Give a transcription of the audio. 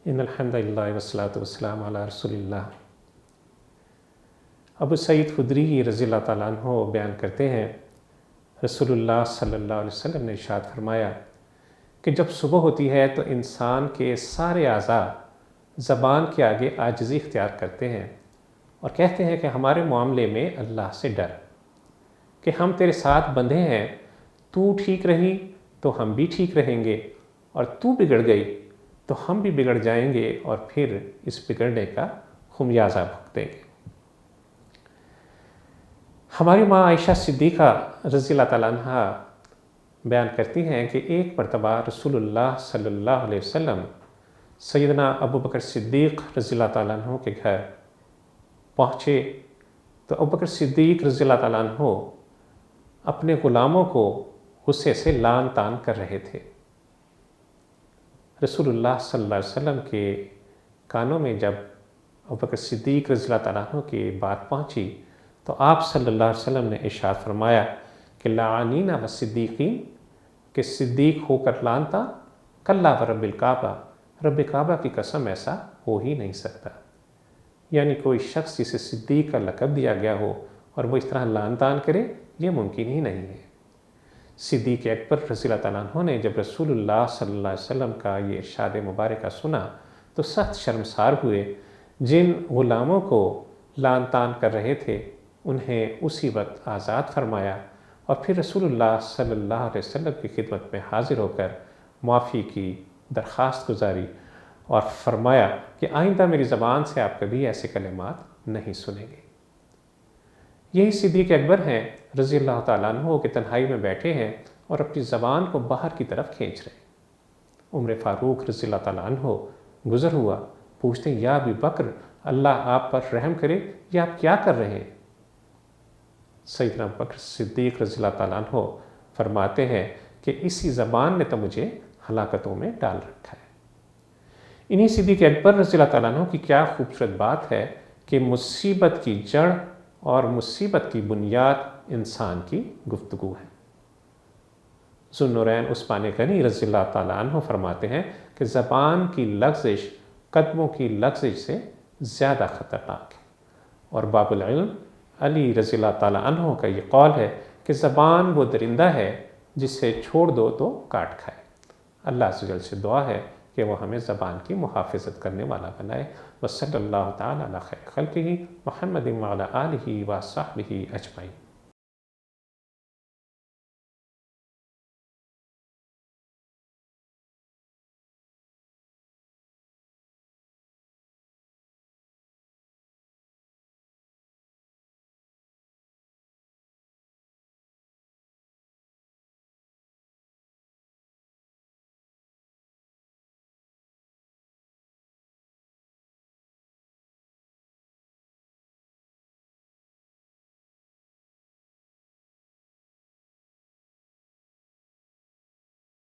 ان الحمد للہ والصلاۃ والسلام علی رسول اللہ۔ ابو سعید خدری رضی اللہ تعالیٰ عنہ بیان کرتے ہیں، رسول اللہ صلی اللہ علیہ وسلم نے ارشاد فرمایا کہ جب صبح ہوتی ہے تو انسان کے سارے اعضاء زبان کے آگے عاجزی اختیار کرتے ہیں اور کہتے ہیں کہ ہمارے معاملے میں اللہ سے ڈر، کہ ہم تیرے ساتھ بندھے ہیں، تو ٹھیک رہی تو ہم بھی ٹھیک رہیں گے، اور تو بگڑ گئی تو ہم بھی بگڑ جائیں گے اور پھر اس بگڑنے کا خمیازہ بھگتیں گے۔ ہماری ماں عائشہ صدیقہ رضی اللہ تعالیٰ عنہ بیان کرتی ہیں کہ ایک مرتبہ رسول اللہ صلی اللہ علیہ وسلم سیدنا ابو بکر صدیق رضی اللہ تعالیٰ عنہ کے گھر پہنچے تو ابو بکر صدیق رضی اللہ تعالیٰ عنہ اپنے غلاموں کو غصے سے لعن طعن کر رہے تھے۔ رسول اللہ صلی اللہ علیہ وسلم کے کانوں میں جب ابو بکر صدیق رضی اللہ تعالیٰ عنہ کی بات پہنچی تو آپ صلی اللہ علیہ وسلم نے ارشاد فرمایا کہ لعنین و صدیقین، کہ صدیق ہو کر لعن طعن، کلا ورب الکعبہ، رب کعبہ کی قسم ایسا ہو ہی نہیں سکتا۔ یعنی کوئی شخص جسے صدیق کا لقب دیا گیا ہو اور وہ اس طرح لعن طعن کرے، یہ ممکن ہی نہیں ہے۔ صدیق اکبر رضی اللہ تعالیٰ عنہ نے جب رسول اللہ صلی اللہ علیہ وسلم کا یہ ارشاد مبارکہ سنا تو سخت شرمسار ہوئے۔ جن غلاموں کو لعن طعن کر رہے تھے انہیں اسی وقت آزاد فرمایا اور پھر رسول اللہ صلی اللہ علیہ وسلم کی خدمت میں حاضر ہو کر معافی کی درخواست گزاری اور فرمایا کہ آئندہ میری زبان سے آپ کبھی ایسے کلمات نہیں سنیں گے۔ یہی صدیق اکبر ہیں رضی اللہ تعالیٰ عنہ کہ تنہائی میں بیٹھے ہیں اور اپنی زبان کو باہر کی طرف کھینچ رہے ہیں۔ عمر فاروق رضی اللہ تعالیٰ عنہ گزر ہوا، پوچھتے ہیں یا ابی بکر، اللہ آپ پر رحم کرے، یہ آپ کیا کر رہے ہیں؟ سیدنا ابو بکر صدیق رضی اللہ تعالیٰ عنہ فرماتے ہیں کہ اسی زبان نے تو مجھے ہلاکتوں میں ڈال رکھا ہے۔ انہی صدیق اکبر رضی اللہ تعالیٰ عنہ کی کیا خوبصورت بات ہے کہ مصیبت کی جڑ اور مصیبت کی بنیاد انسان کی گفتگو ہے۔ ذو النورین عثمان غنی رضی اللہ تعالیٰ عنہ فرماتے ہیں کہ زبان کی لغزش قدموں کی لغزش سے زیادہ خطرناک ہے، اور باب العلم علی رضی اللہ تعالیٰ عنہ کا یہ قول ہے کہ زبان وہ درندہ ہے جسے چھوڑ دو تو کاٹ کھائے۔ اللہ عز و جل سے دعا ہے کہ وہ ہمیں زبان کی محافظت کرنے والا بنائے۔ وصلی اللہ تعالیٰ علی خیر خلقہ محمد وعلی آلہ وصحبہ اجمعین۔